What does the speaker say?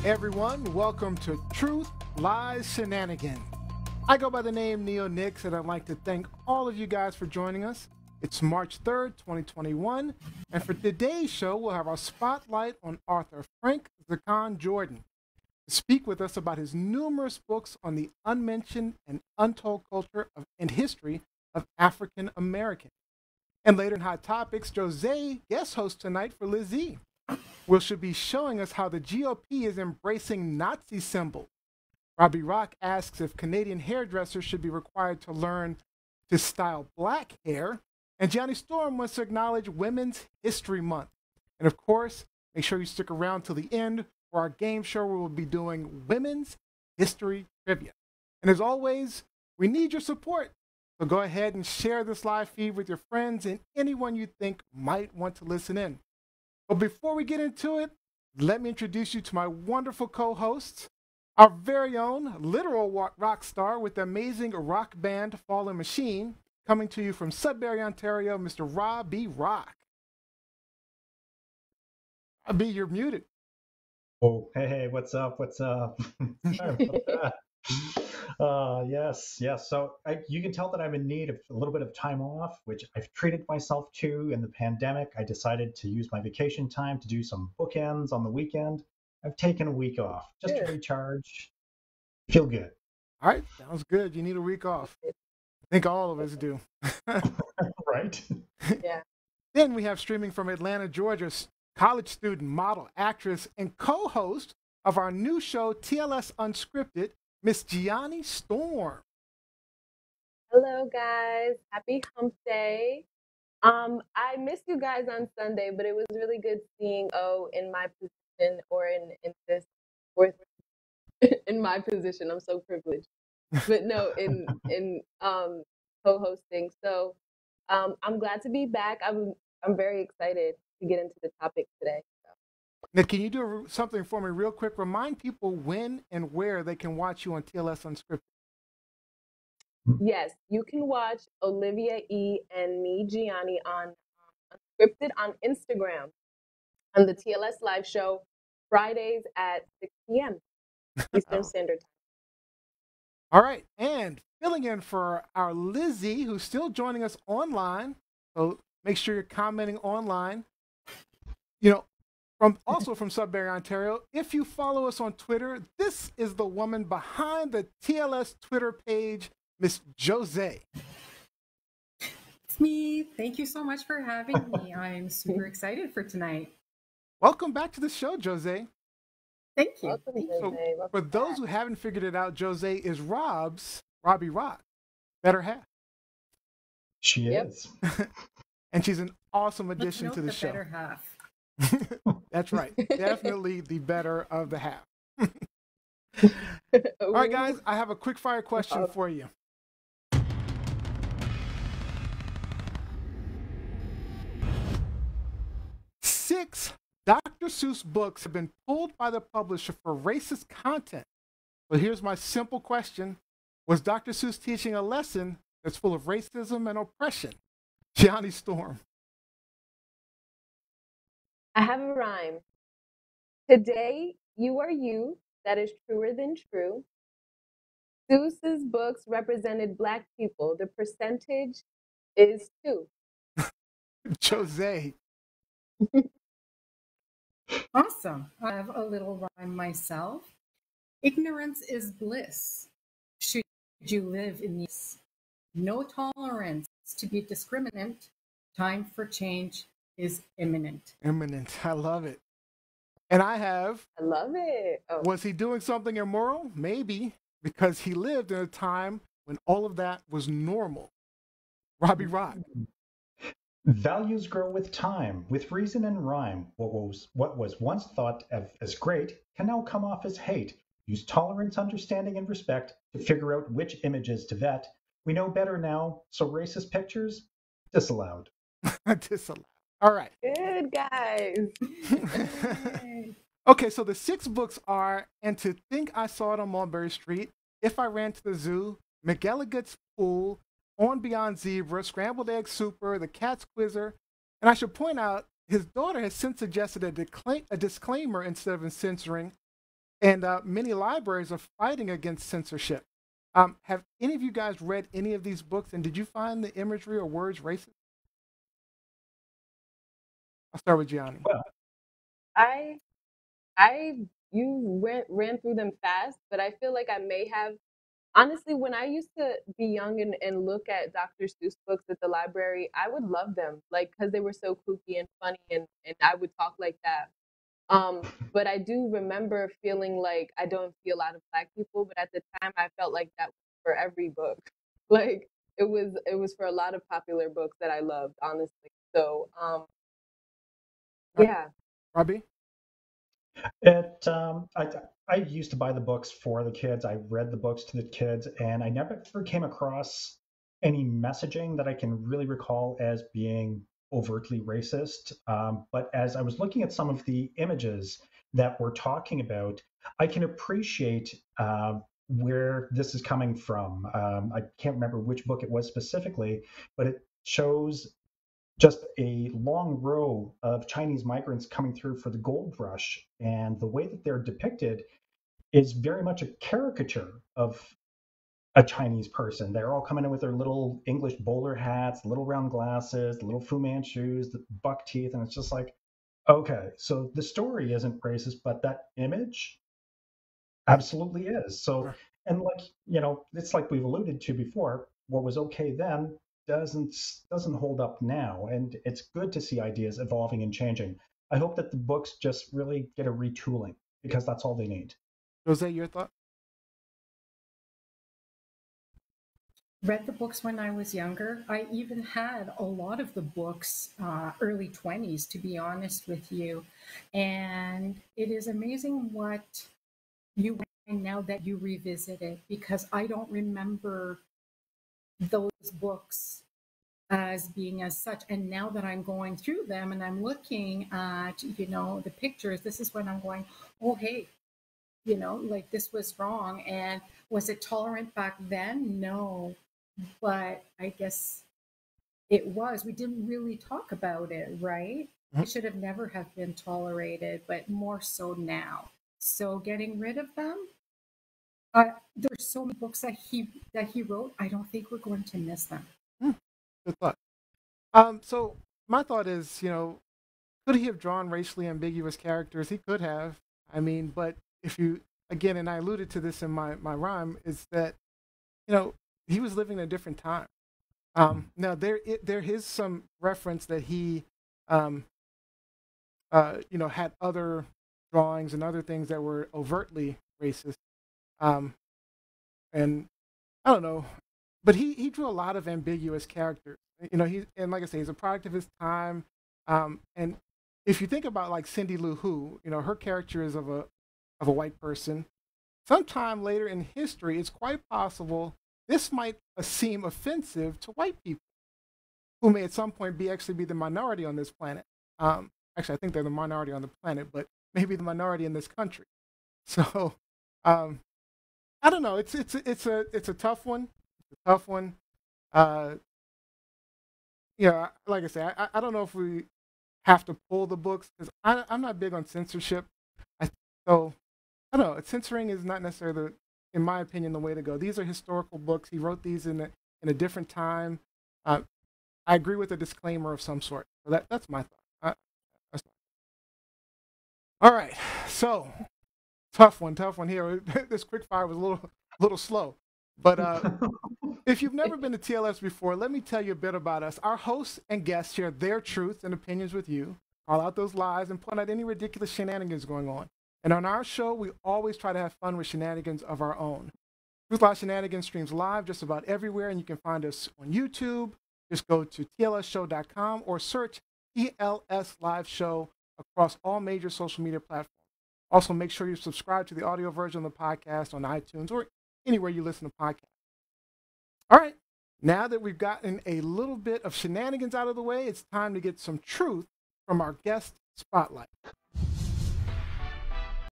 everyone, welcome to Truth, Lies, Shenanigans. I go by the name Neo Nix, and I'd like to thank all of you guys for joining us. It's March 3rd, 2021, and for today's show, we'll have our spotlight on author Frank Zakan Jordan to speak with us about his numerous books on the unmentioned and untold culture and history of African Americans. And later in Hot Topics, Jose guest host tonight for Lizzie, will should be showing us how the GOP is embracing Nazi symbols. Robbie Rock asks if Canadian hairdressers should be required to learn to style black hair. And Johnny Storm wants to acknowledge Women's History Month. And of course, make sure you stick around till the end for our game show where we'll be doing Women's History Trivia. And as always, we need your support. So go ahead and share this live feed with your friends and anyone you think might want to listen in. But before we get into it, let me introduce you to my wonderful co-hosts, our very own literal rock star with the amazing rock band Fallen Machine, coming to you from Sudbury, Ontario, Mr. Robbie Rock. Robbie, you're muted. Oh, hey, what's up? What's up? Sorry about that. Yes. So you can tell that I'm in need of a little bit of time off, which I've treated myself to in the pandemic. I decided to use my vacation time to do some bookends on the weekend. I've taken a week off just to recharge, feel good. All right, sounds good. You need a week off. I think all of us do. Right? Yeah. Then we have streaming from Atlanta, Georgia, college student, model, actress, and co-host of our new show, TLS Unscripted, Miss Gianni Storm. Hello, guys. Happy Hump Day. I missed you guys on Sunday, but it was really good seeing O in my position or in my position. I'm so privileged, but no, in co-hosting. So I'm glad to be back. I'm very excited to get into the topic today. Now, can you do something for me real quick? Remind people when and where they can watch you on TLS Unscripted. Yes, you can watch Olivia E. and me, Gianni, on Unscripted on Instagram on the TLS Live Show, Fridays at 6 p.m. Eastern Standard Time. All right, and filling in for our Lizzie, who's still joining us online. So make sure you're commenting online. You know, also from Sudbury, Ontario. If you follow us on Twitter, this is the woman behind the TLS Twitter page, Miss Jose. It's me. Thank you so much for having me. I'm super excited for tonight. Welcome back to the show, Jose. Thank you. Welcome, Jose. So, Welcome for those who haven't figured it out, Jose is Robbie Rock, better half. She is. And she's an awesome addition Let's to note the show. Better half. That's right. Definitely the better of the half. All right, guys, I have a quick fire question for you. Six Dr. Seuss books have been pulled by the publisher for racist content. But here's my simple question. Was Dr. Seuss teaching a lesson that's full of racism and oppression? Johnny Storm. I have a rhyme. Today, you are you, that is truer than true. Seuss's books represented Black people. The percentage is 2. Jose. Awesome. I have a little rhyme myself. Ignorance is bliss. Should you live in this? No tolerance to be discriminant. Time for change is imminent. Imminent. I love it. And I love it. Oh. Was he doing something immoral? Maybe, because he lived in a time when all of that was normal. Robbie Rock. Values grow with time, with reason and rhyme. What was once thought of as great can now come off as hate. Use tolerance, understanding, and respect to figure out which images to vet. We know better now, so racist pictures, disallowed. Disallowed. All right. Good, guys. Okay, so the 6 books are And to Think I Saw It on Mulberry Street, If I Ran to the Zoo, McElligot's Pool, On Beyond Zebra, Scrambled Egg Super, The Cat's Quizzer. And I should point out, his daughter has since suggested a disclaimer instead of censoring And many libraries are fighting against censorship. Have any of you guys read any of these books, and did you find the imagery or words racist? I'll start with Gianni. Well, I I you ran through them fast, but I feel like I may have honestly, when I used to be young and look at Dr. Seuss books at the library, I would love them, like because they were so kooky and funny, and I would talk like that. But I do remember feeling like I don't see a lot of Black people, but at the time I felt like that was for every book. Like it was for a lot of popular books that I loved, honestly. So Uh, yeah. Robbie? It, I used to buy the books for the kids. I read the books to the kids, and I never ever came across any messaging that I can really recall as being overtly racist. But as I was looking at some of the images that we're talking about, I can appreciate where this is coming from. I can't remember which book it was specifically, but it shows just a long row of Chinese migrants coming through for the gold rush. And the way that they're depicted is very much a caricature of a Chinese person. They're all coming in with their little English bowler hats, little round glasses, little Fu Manchus, the buck teeth. And it's just like, okay, so the story isn't racist, but that image absolutely is. So, Sure. and like, it's like we've alluded to before, what was okay then doesn't doesn't hold up now, and it's good to see ideas evolving and changing. I hope that the books just really get a retooling because that's all they need. Jose, your thought? Read the books when I was younger. I even had a lot of the books, early 20s, to be honest with you. And it is amazing what you find now that you revisit it, because I don't remember those books as being as such. And now that I'm going through them and I'm looking at, the pictures, this is when I'm going, oh, hey, like this was wrong. And was it tolerant back then? No. But I guess it was. We didn't really talk about it, right? Mhm. It should have never have been tolerated, but more so now. So getting rid of them, there's so many books that he wrote. I don't think we're going to miss them. Good thought. So my thought is, could he have drawn racially ambiguous characters? He could have. I mean, but if you, again, and I alluded to this in my rhyme, is that, he was living in a different time. Now there is some reference that he, um, had other drawings and other things that were overtly racist. Um, and I don't know, but he drew a lot of ambiguous characters. And like I say, he's a product of his time. And if you think about like Cindy Lou Who, her character is of a white person. Sometime later in history, it's quite possible this might seem offensive to white people who may at some point actually be the minority on this planet. Actually, I think they're the minority on the planet, but maybe the minority in this country. So um, I don't know. It's a tough one. It's a tough one. Uh, like I say, I don't know if we have to pull the books because I'm not big on censorship. I, so I don't know. Censoring is not necessarily, in my opinion, the way to go. These are historical books. He wrote these in a different time. Uh, I agree with a disclaimer of some sort. So that's my thought. That's all right. So tough one here. This quickfire was a little slow, but if you've never been to TLS before, let me tell you a bit about us. Our hosts and guests share their truths and opinions with you, call out those lies, and point out any ridiculous shenanigans going on. And on our show, we always try to have fun with shenanigans of our own. Truth Live Shenanigans streams live just about everywhere, and you can find us on YouTube. Just go to TLSShow.com or search TLS Live Show across all major social media platforms. Also, make sure you subscribe to the audio version of the podcast on iTunes or anywhere you listen to podcasts. All right, now that we've gotten a little bit of shenanigans out of the way, it's time to get some truth from our guest spotlight.